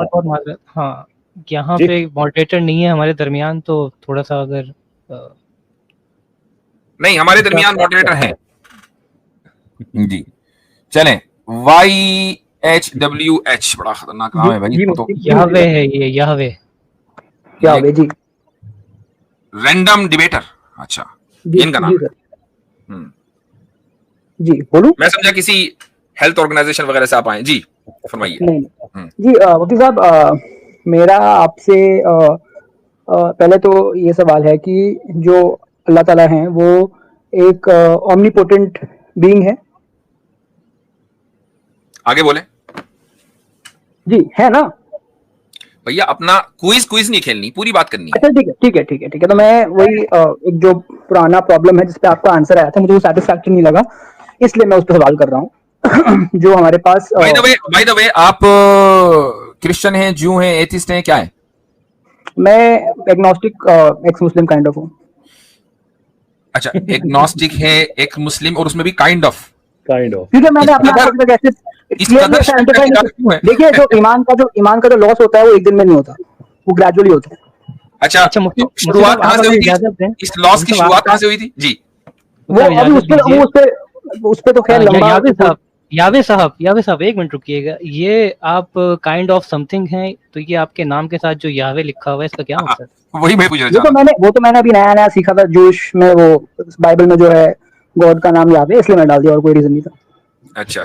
بہت معذرت. ہاں یہاں پہ ماڈریٹر نہیں ہے ہمارے درمیان, تو تھوڑا سا اگر نہیں ہمارے درمیان ماڈریٹر ہیں جی. چلیں YHWH بڑا خطرناک نام ہے بھائی. یہوے ہے یہ, یہوے جی رینڈم ڈیبیٹر. اچھا ان کا نام ہے. جی بولو. میں سمجھا کسی ہیلتھ آرگنائزیشن وغیرہ سے آپ آئے. جی فرمائیے. جی وکیل صاحب, میرا آپ سے پہلے تو یہ سوال ہے کہ جو اللہ تعالیٰ ہیں وہ ایک اومنی پوٹنٹ بینگ ہے. آگے بولیں. جی ہے نا بھیا, اپنا کوئز نہیں کھیلنی, پوری بات کرنی ہے. اچھا ٹھیک ہے. تو میں وہی ایک جو پرانا پرابلم ہے جس پہ آپ کا آنسر آیا تھا, مجھے وہ سیٹسفیکٹری نہیں لگا, اس لیے میں اس پہ سوال کر رہا ہوں. جو ہمارے پاس بائی دا وے آپ کرسچن ہیں, جو ہیں, ایتھسٹ ہیں, کیا ہیں؟ میں agnostic x Muslim kind of ہوں. اچھا ایگنوسٹک ہے, ایک مسلم, اور اس میں بھی کائنڈ آف. کیونکہ میں نے اپنا دیکھیے جو ایمان کا جو لاس ہوتا ہے وہ ایک دن میں نہیں ہوتا, وہ گریجولی ہوتا ہے. اچھا شروعات کہاں سے ہوئی تھی, اس لاس کی شروعات کہاں سے ہوئی تھی؟ جی وہ اس پہ تو خیر لمبا. یاوے صاحب ایک منٹ رکیے گا. یہ آپ کائنڈ آف سم تھنگ ہیں, تو یہ آپ کے نام کے ساتھ جو یاوے لکھا ہوا ہے اس کا کیا مقصد؟ وہی میں پوچھ رہا تھا. وہ تو میں نے ابھی نیا سیکھا تھا جوش میں, وہ بائبل میں جو ہے گاڈ کا نام یاوے, اس لیے میں ڈال دیا, اور کوئی ریزن نہیں تھا. اچھا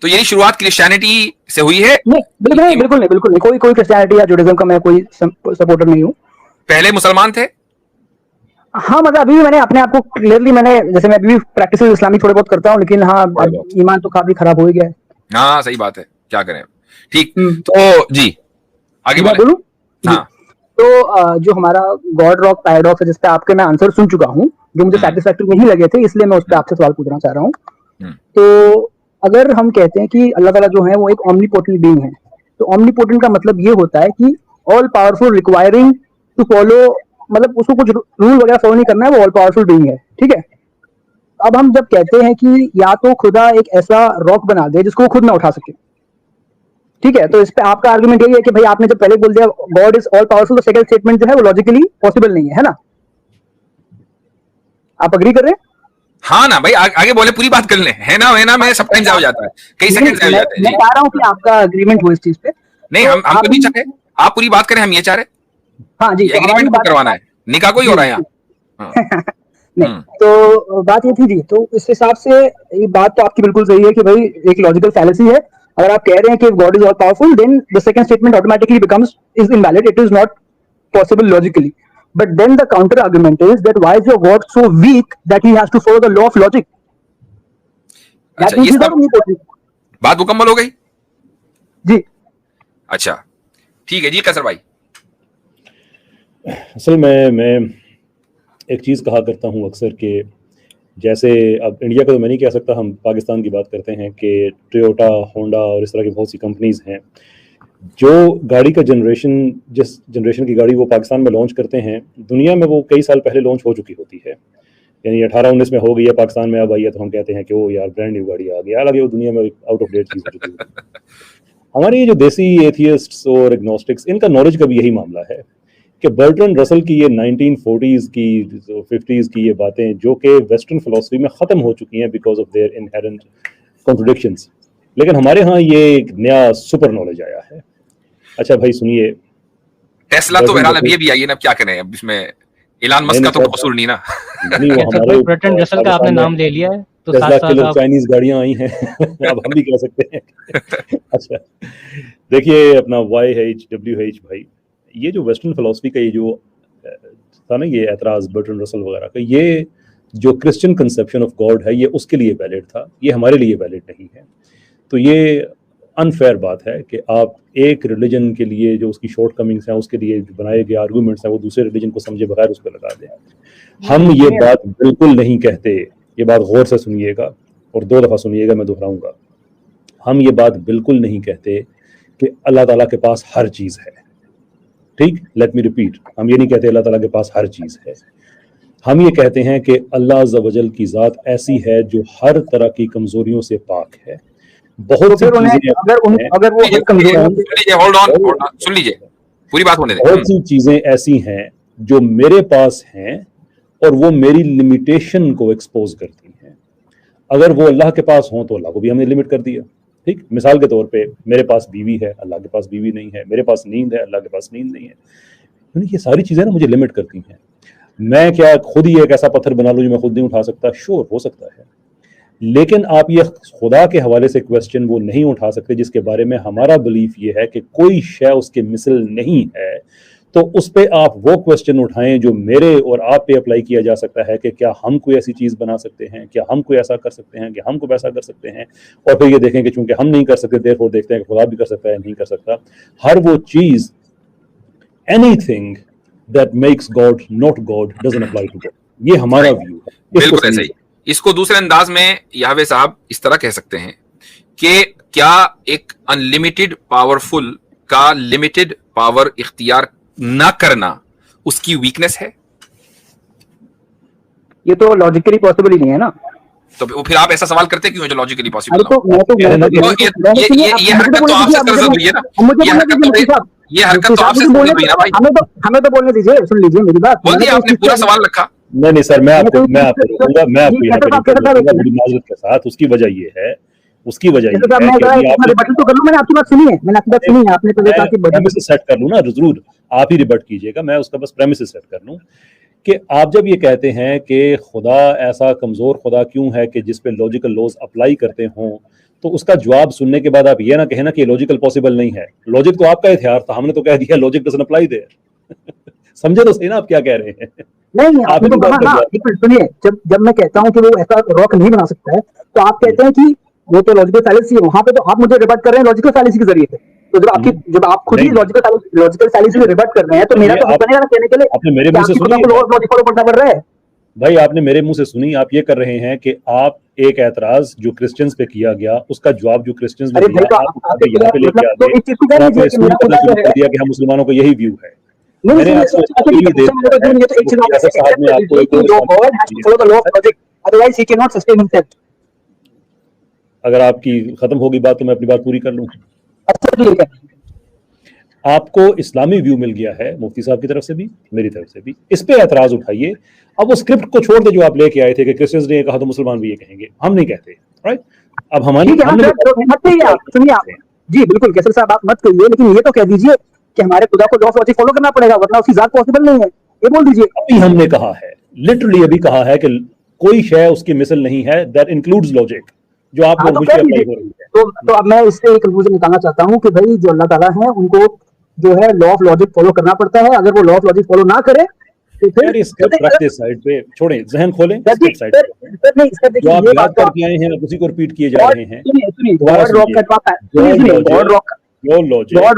تو یہی شروعات کرسچینٹی سے ہوئی ہے؟ نہیں بالکل نہیں, کوئی کرسچینٹی یا جوڈیزم کا میں کوئی سپورٹر نہیں ہوں. پہلے مسلمان تھے؟ ہاں مطلب ابھی بھی میں نے اپنے آپ کو کلیئرلی, میں نے جیسے میں ابھی بھی پریکٹس اسلامی تھوڑے بہت کرتا ہوں, لیکن ہاں ایمان تو کافی خراب ہو گیا ہے. ہاں صحیح بات ہے, کیا کریں. ٹھیک تو جی آگے بولوں. ہاں تو جو ہمارا گاڈ راک پیراڈاکس ہے جس پہ آپ کے میں آنسر سن چکا ہوں, جو مجھے سیٹسفیکٹری نہیں لگے تھے, اس لیے میں اس پہ آپ سے سوال پوچھنا چاہ رہا ہوں. تو اگر ہم کہتے ہیں کہ اللہ تعالیٰ جو ہے وہ ایک اومنی پوٹنٹ بینگ ہے, تو اومنی پوٹنٹ کا مطلب یہ ہوتا ہے کہ all powerful requiring to follow, مطلب اس کو کچھ رول وغیرہ فالو نہیں کرنا ہے, وہ آل پاورفل بینگ ہے. ٹھیک ہے. اب ہم جب کہتے ہیں کہ یا تو خدا ایک ایسا راک بنا دے جس کو وہ خود نہ اٹھا سکے, ٹھیک ہے, تو اس پہ آپ کا آرگومنٹ یہی ہے کہ بھائی آپ نے جب پہلے بول دیا گاڈ از آل پاورفل, تو سیکنڈ اسٹیٹمنٹ جو ہے وہ لاجیکلی پاسبل نہیں ہے نا. آپ اگری کر رہے ہیں؟ ہاں نا بھائی, آگے بولے, پوری بات کر لیں. ہے نا میں سب ٹائم ضائع ہو جاتا ہے, کئی سیکنڈ ضائع ہو جاتے ہیں. میں چاہ رہا ہوں کہ آپ کا اگریمنٹ ہو اس چیز پہ. نہیں ہم تو نہیں چاہتے, آپ پوری بات کریں, ہم یہ چاہ رہے. ہاں جی, ایگریمنٹ کو کروانا ہے, نکاح کوئی ہو رہا ہے یہاں. نہیں تو بات یہ تھی جی, تو اس حساب سے یہ بات تو آپ کی بالکل صحیح ہے کہ بھائی ایک لاجیکل فیلیسی ہے. اگر آپ کہہ رہے ہیں کہ God is all powerful, then the second statement automatically becomes is invalid, it is not possible logically. But then the counter argument is that why is your God so weak that he has to follow the law of logic? That means he's not omnipotent. بات مکمل ہو گئی جی. اچھا ٹھیک ہے جی قیصر بھائی. اصل میں ایک چیز کہا کرتا ہوں اکثر کہ جیسے اب انڈیا کا تو میں نہیں کہہ سکتا, ہم پاکستان کی بات کرتے ہیں کہ ٹویوٹا, ہونڈا اور اس طرح کی بہت سی کمپنیز ہیں جو گاڑی کا جس جنریشن کی گاڑی وہ پاکستان میں لانچ کرتے ہیں, دنیا میں وہ کئی سال پہلے لانچ ہو چکی ہوتی ہے. یعنی 18-19 میں ہو گئی ہے, پاکستان میں اب آئی ہے, تو ہم کہتے ہیں کہ وہ یار برانڈ نیو گاڑی آ گئی, حالانکہ وہ دنیا میں آؤٹ آف ڈیٹ چیز ہو چکی ہے. ہمارے یہ جو دیسی ایتھیسٹس اور ایگنوسٹکس, ان کا نالج کا بھی یہی معاملہ ہے کہ برٹرنڈ رسل کی یہ 1940s کی 50s کی یہ باتیں جو کہ ویسٹرن فلسفی میں ختم ہو چکی ہیں بیکاز آف دیئر انہیرنٹ کنٹرڈکشنز, لیکن ہمارے ہاں یہ ایک نیا سپر نالج آیا ہے. اچھا بھائی سنیے, ٹیسلا تو بہرحال ابھی بھی آئی ہے نا, اب کیا کریں, اب اس میں ایلان مسک کا تو قصور نہیں نا. نہیں وہ ہمارے برٹرنڈ رسل کا آپ نے نام لے لیا ہے, تو ٹیسلا کلر چائنیز گاڑیاں آئی ہیں, اب ہم بھی کہہ سکتے ہیں. اچھا دیکھیے اپنا YHWH بھائی, یہ جو ویسٹرن فلسفی کا یہ جو تھا نا یہ اعتراض برٹرنڈ رسل وغیرہ کا, یہ جو کرسچن کنسیپشن آف گاڈ ہے یہ اس کے لیے ویلڈ تھا, یہ ہمارے لیے ویلڈ نہیں ہے. تو یہ انفیئر بات ہے کہ آپ ایک ریلیجن کے لیے جو اس کی شارٹ کمنگس ہیں, اس کے لیے جو بنائے گئے آرگومنٹس ہیں, وہ دوسرے ریلیجن کو سمجھے بغیر اس پہ لگا دیں. ہم یہ بات بالکل نہیں کہتے, یہ بات غور سے سنیے گا اور 2 دفعہ سنیے گا, میں دہراؤں گا. ہم یہ بات بالکل نہیں کہتے کہ اللہ تعالیٰ کے پاس ہر چیز ہے. ٹھیک, لیٹ می ریپیٹ, ہم یہ نہیں کہتے اللہ تعالیٰ کے پاس ہر چیز ہے. ہم یہ کہتے ہیں کہ اللہ عز و جل کی ذات ایسی ہے جو ہر طرح کی کمزوریوں سے پاک ہے, बहुत सी फिर उन्हें चीजें अगर वो कमजोर हैं, सुन लीजिए, होल्ड ऑन, सुन लीजिए, पूरी बात होने दें। बहुत सी चीजें ऐसी हैं जो मेरे पास हैं और वो मेरी लिमिटेशन को एक्सपोज करती हैं। अगर वो अल्लाह के पास हो तो अल्लाह को भी हमने लिमिट कर दिया। ठीक, मिसाल के तौर पे मेरे पास बीवी है, अल्लाह के पास बीवी नहीं है, मेरे पास नींद है, अल्लाह के पास नींद नहीं है। यानी ये सारी चीजें ना मुझे लिमिट करती हैं। मैं क्या खुद ही एक ऐसा पत्थर बना लूं जो मैं खुद नहीं उठा सकता? श्योर, हो सकता है, लेकिन आप ये खुदा के हवाले से क्वेश्चन वो नहीं उठा सकते जिसके बारे में हमारा बिलीफ ये है कि कोई शय उसके मिसल नहीं है। तो उस पे आप वो क्वेश्चन उठाएं जो मेरे और आप पे अप्लाई किया जा सकता है कि क्या हम कोई ऐसी चीज़ बना सकते हैं, क्या हम कोई ऐसा कर सकते हैं, कि हम कोई वैसा कर सकते हैं, और फिर ये देखें कि चूंकि हम नहीं कर सकते देयरफॉर देखते हैं कि खुदा भी कर सकता है, नहीं कर सकता। हर वो चीज़, anything that makes God not God doesn't apply to God. ये हमारा व्यू है। बिल्कुल ऐसा ही। इसको दूसरे अंदाज में यावे साहब इस तरह कह सकते हैं कि क्या एक अनलिमिटेड पावरफुल का लिमिटेड पावर इख्तियार ना करना उसकी वीकनेस है? ये तो लॉजिकली पॉसिबल ही नहीं है ना। तो फिर आप ऐसा सवाल करते क्यों जो लॉजिकली पॉसिबल अरे ना हो? तो ये हरकत तो आपसे गलत हुई है ना। ये हरकत तो आपसे गलत हुई है ना भाई। हमें तो बोलने दीजिए, सुन लीजिए मेरी बात। बोल दिया आपने, पूरा सवाल रखा। नहीं सर, मैं आपको बड़ी माजरत के साथ, उसकी वजह ये है, उसकी वजह ये है कि रिबटल तो कर लूं, मैंने आपकी बात सुनी है, मैंने आपकी बात सुनी है, आपने तो कहा कि प्रेमिस सेट कर लूं ना, जरूर आप ही रिबट कीजिएगा, मैं उसका बस प्रेमिस सेट कर लूं कि आप जब ये कहते हैं कि खुदा ऐसा कमजोर खुदा क्यों है कि जिस पे लॉजिकल लॉज अप्लाई करते हों, तो उसका जवाब सुनने के बाद आप ये ना कहें ना कि लॉजिकल पॉसिबल नहीं है। लॉजिक तो आपका इख्तियार था, हमने तो कह दिया लॉजिक डजंट अप्लाई देयर। समझे तो सही ना आप क्या कह रहे हैं? नहीं, आपने तो कहा ना, सुनिए, जब मैं कहता हूँ कि वो ऐसा रॉक नहीं बना सकता है, तो आप कहते हैं कि वो तो लॉजिकल फैलेसी है, वहां पे तो आप मुझे रिबट कर रहे हैं लॉजिकल फैलेसी के जरिए से। तो जब आप खुद ही लॉजिकल फैलेसी में रिबट कर रहे हैं, तो मेरा तो बनेगा ना कहने के लिए आपने मेरे मुंह से सुनी, लॉजिक फॉलो करना पड़ रहा है। भाई आपने मेरे मुंह से सुनी, आप ये कर रहे हैं कि आप एक एतराज जो क्रिश्चियंस पे किया गया उसका जवाब जो क्रिश्चियंस ने दिया यहाँ पे लेके आ दिया कि हम मुसलमानों का यही व्यू है। मैंने अगर आपकी खत्म होगी बात तो मैं अपनी बात पूरी कर लूं। आपको इस्लामी व्यू मिल गया है मुफ्ती साहब की तरफ से भी, मेरी तरफ से भी, इस पे एतराज उठाइए। अब वो स्क्रिप्ट को छोड़ दे जो आप लेके आए थे कि क्रिश्चियंस ने कहा तो मुसलमान भी ये कहेंगे, हम नहीं कहते, राइट? अब हमारी सुनिए आप, जी बिल्कुल कैसर साहब आप मत कहिए, लेकिन ये तो कह दीजिए कि हमारे खुदा को लॉ ऑफ लॉजिक फॉलो करना पड़ेगा वरना उसकी जात पॉसिबल नहीं है, ये बोल दीजिए। अभी हमने कहा है, लिटरली अभी कहा है कि कोई शय उसकी मिसल नहीं है, दैट इंक्लूड्स लॉजिक, जो आप लोग मुझे अप्लाई हो रही है। तो अब मैं इससे एक कंक्लूजन निकालना चाहता हूँ कि भाई जो अल्लाह ताला है उनको जो है लॉ ऑफ लॉजिक फॉलो करना पड़ता है। अगर वो लॉ ऑफ लॉजिक फॉलो ना करे तो फिर स्क्रिप्ट रख दे साइड पे, छोड़े, जहन खोलें, स्क्रिप्ट साइड पे, जो आप याद करके आए हैं आप उसी को रिपीट किए जा रहे हैं। गॉड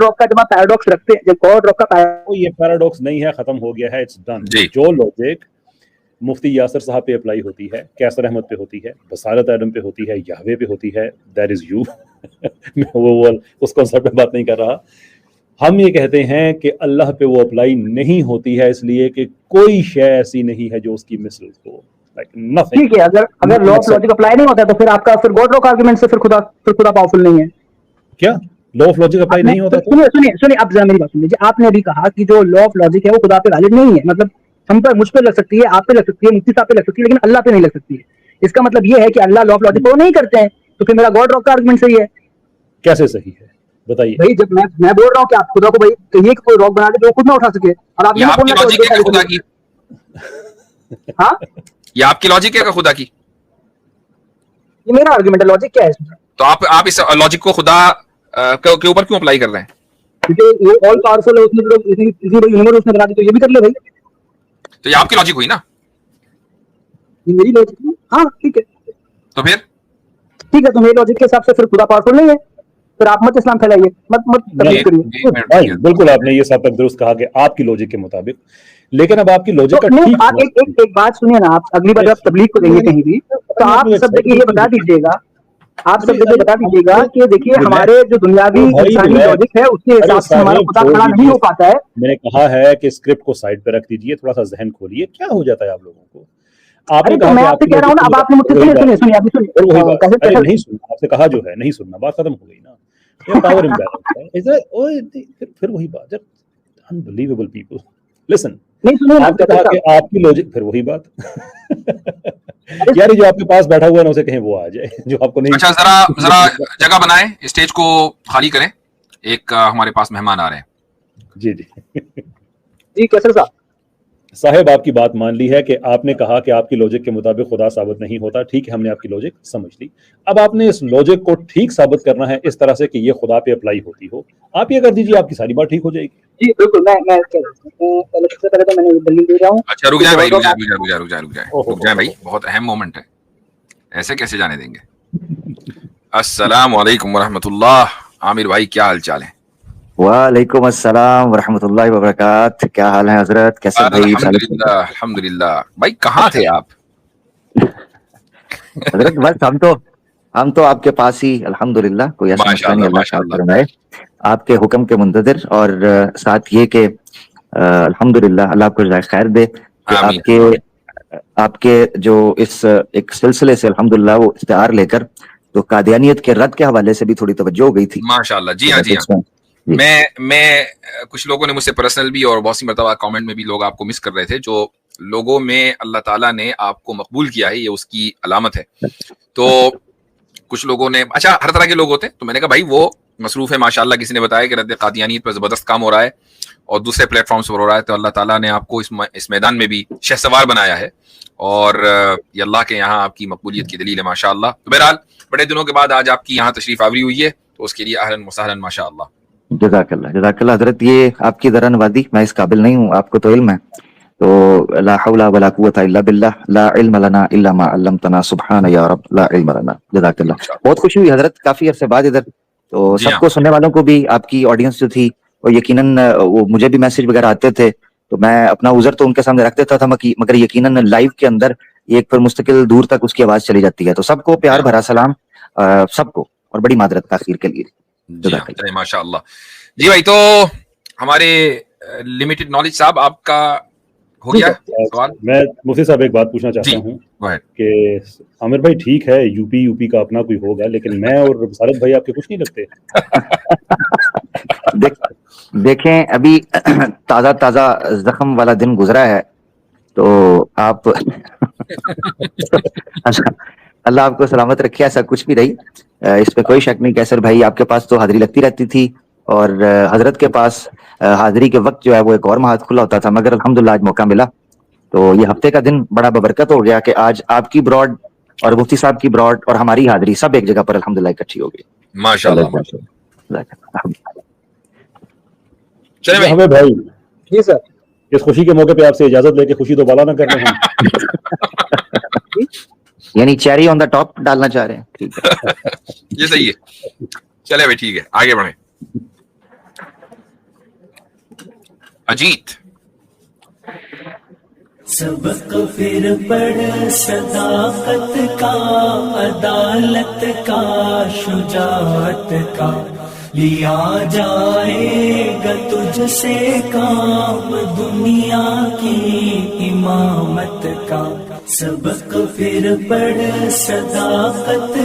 रॉक का जब आप पैराडॉक्स रखते हैं, जब गॉड रॉक का ये पैराडॉक्स नहीं है, खत्म हो गया है, इट्स डन। जो लॉजिक मुफ्ती यासर साहब पे अप्लाई होती है, कैसर अहमद पे होती है, बसारत आदम पे होती है, याहवे पे होती है, दैट इज यू। मैं वो उस कॉन्सेप्ट पे बात नहीं कर रहा। हम ये कहते हैं कि अल्लाह पे वो अप्लाई नहीं होती है इसलिए कि कोई शय ऐसी नहीं है जो उसकी मिसल हो, लाइक नथिंग। ठीक है, अगर लॉ ऑफ लॉजिक अप्लाई नहीं होता तो फिर आपका फिर गॉड रॉक आर्गुमेंट से फिर खुदा पावरफुल नहीं है क्या? लॉ ऑफ लॉजिक अप्लाई नहीं होता? सुनिए आप जरा मेरी बात सुन लीजिए। आपने अभी कहा कि जो लॉ ऑफ लॉजिक है वो खुदा पे वैलिड नहीं है, मतलब हम पर, मुझ पे लग सकती है, आप पे लग सकती है, मुफ्ती साहब पे लग सकती है, लेकिन अल्लाह पे नहीं लग सकती है। इसका मतलब ये है कि अल्लाह लॉ ऑफ लॉजिक फॉलो नहीं करते हैं, तो फिर मेरा गॉड रॉक का आर्गुमेंट सही है। कैसे सही है बताइए? भाई जब मैं बोल रहा हूँ कि आप खुदा को भाई कहिए कि कोई रॉक बना दे जो खुद ना उठा सके, और आप ये बोलना चाहिए खुदा की। हाँ, ये आपकी लॉजिक है खुदा की? ये मेरा आर्गुमेंट है। लॉजिक क्या है इसमें? तो आप इस लॉजिक को खुदा के ऊपर क्यों अप्लाई कर रहे हैं? क्योंकि ये ऑल पावरफुल है, उसने यूनिवर्स उसने बना दी, तो ये भी कर ले भाई। तो ये आपकी लॉजिक हुई ना? ये मेरी लॉजिक है। हाँ ठीक है, तो फिर ठीक है, तो मेरी लॉजिक के हिसाब से फिर खुदा पावरफुल नहीं है, फिर आप मत इस्लाम फैलाइए, मत तबलीग करिए। बिल्कुल आपने ये सब तक दुरुस्त कहा कि आपकी लॉजिक के मुताबिक, लेकिन अब आपकी लॉजिक का ठीक, आप एक बात सुनिए ना, आप अगली बार जब तबलीग को देंगे कहीं भी तो आप सब जगह ये बता दीजिएगा, आप सब जगह बता दीजिएगा कि देखिए हमारे जो दुनियावी इंसानी लॉजिक है उसके हिसाब से हमारा खुदा खड़ा नहीं हो पाता है। मैंने कहा है कि स्क्रिप्ट को साइड पे रख दीजिए, थोड़ा सा जहन खोलिए, क्या हो जाता है आप लोगों को? आपने कहा मैं कि आपसे कह रहा हूँ ना, अब आपने मुझसे सुनिए अभी फिर वही बात, सुनिए अरे नहीं सुनना, आपसे कहा जो है नहीं सुनना, बात खत्म हो गई ना, ये पावर इम्बैलेंस है। इज फिर वही बात, जब अनबिलीवेबल पीपल लिसन, नहीं सुनिए ना, आपने कहा कि आपकी लॉजिक, फिर वही बात यार जो आपके पास बैठा हुआ है ना उसे कहें वो आ जाए, जो आपको नहीं। अच्छा, जरा जगह बनाएं, स्टेज को खाली करें, एक हमारे पास मेहमान आ रहे हैं। जी जी जी कैसर साहब, आपकी बात मान ली है कि आपने कहा कि आपकी लॉजिक के मुताबिक खुदा साबित नहीं होता, ठीक है, हमने आपकी लॉजिक समझ ली। अब आपने इस लॉजिक को ठीक साबित करना है इस तरह से कि ये खुदा पे अप्लाई होती हो। आप ये कर दीजिए, आपकी सारी बात ठीक हो जाएगी। जी बिल्कुल, मैं पहले सबसे पहले तो मैंने दलील दे रहा हूँ। अच्छा रुक जाए भाई, रुक जाए भाई, बहुत अहम मोमेंट है, ऐसे कैसे जाने देंगे। अस्सलाम वालेकुम रहमतुल्लाह, आमिर भाई क्या हाल चाल है। वालेकुम अस्सलाम वरहमतुल्लाहि वबरकात, क्या हाल है हजरत, कैसे भाई। अल्हम्दुलिल्लाह भाई, कहाँ थे आप। हजरत बस हम तो आपके पास ही अल्हम्दुलिल्लाह, कोई ऐसा मसला नहीं, अल्लाह का करम है, आपके हुक्म के मुंतज़िर। और साथ ये कि अल्हम्दुलिल्लाह अल्लाह आपको जज़ाए खैर दे कि आपके जो इस एक सिलसिले से अल्हम्दुलिल्लाह वो इश्तिहार लेकर तो कादियानियत के रद्द के हवाले से भी थोड़ी तवज्जो हो गई थी माशाल्लाह। जी हाँ। मैं कुछ लोगों ने मुझसे पर्सनल भी और बहुत सी मरतबा कमेंट में भी लोग आपको मिस कर रहे थे, जो लोगों में अल्लाह ताला ने आपको मकबूल किया है ये उसकी अलामत है। तो कुछ लोगों ने, अच्छा हर तरह के लोग होते हैं, तो मैंने कहा भाई वो मसरूफ है माशाल्लाह, किसी ने बताया कि रद्द कादियानियत पर जबरदस्त काम हो रहा है और दूसरे प्लेटफॉर्म्स पर हो रहा है, तो अल्लाह ताला ने आपको इस मैदान में भी शहसवार बनाया है और ये अल्लाह के यहाँ आपकी मकबूलियत की दलील है माशाल्लाह। तो बहरहाल बड़े दिनों के बाद आज आपकी यहाँ तशरीफ आवरी हुई है, तो उसके लिए अहलन व सहलन माशाल्लाह। जज़ाकल्लाह हजरत, ये आपकी दरा नवाज़ी, मैं इस काबिल नहीं हूँ, आपको तो इल्म है। तो ला हौला वला कुव्वता इल्ला बिल्लाह, ला इल्म लना इल्ला मा अल्लमतना सुब्हाना या रब, ला इल्म लना। जज़ाकल्लाह, बहुत खुशी हुई हजरत, काफी अरसे बाद इधर। तो सबको, सुनने वालों को भी, आपकी ऑडियंस जो थी, और यकीनन वो मुझे भी मैसेज वगैरह आते थे, तो मैं अपना उज़र तो उनके सामने रख देता था, मगर यकीनन लाइव के अंदर एक फिर मुस्तकिल दूर तक उसकी आवाज चली जाती है। तो सबको प्यार भरा सलाम, सबको, और बड़ी मादरत ताखीर के लिए। माशाअल्लाह जी भाई। तो हमारे लिमिटेड नॉलेज साहब, आपका हो गया सवाल। मैं मुफ्ती साहब एक बात पूछना चाहता हूँ कि आमिर भाई ठीक है, यूपी का अपना कोई होगा, लेकिन मैं और सारद भाई आपके कुछ नहीं लगते। देखें, अभी ताजा जख्म वाला दिन गुजरा है, तो आप अल्लाह आपको सलामत रखे, ऐसा कुछ भी रही, इस पे कोई शक नहीं। कैसर भाई, आपके पास तो हाजिरी लगती रहती थी, और हजरत के पास हाजिरी के वक्त जो है वो एक और हाथ खुला होता था, मगर अल्हम्दुलिल्लाह आज मौका मिला। तो ये हफ्ते का दिन बड़ा बबरकत हो गया कि आज आपकी ब्रॉड और मुफ्ती साहब की ब्रॉड और हमारी हाजिरी सब एक जगह पर अल्हम्दुलिल्लाह इकट्ठी हो गई माशाअल्लाह। चलिए हमें भाई, जी सर, इस खुशी के मौके पे आपसे इजाजत लेके खुशी तो बाला ना कर रहे हैं। यानी चेरी ऑन द टॉप डालना चाह रहे हैं, ठीक है। ये सही है, चले भाई ठीक है, आगे बढ़े। अजीत, सबक फिर पढ़ सदाकत का, अदालत का, शुजाअत का, लिया जाएगा तुझसे काम, दुनिया की इमामत का। सबक फिर पढ़ सदाकत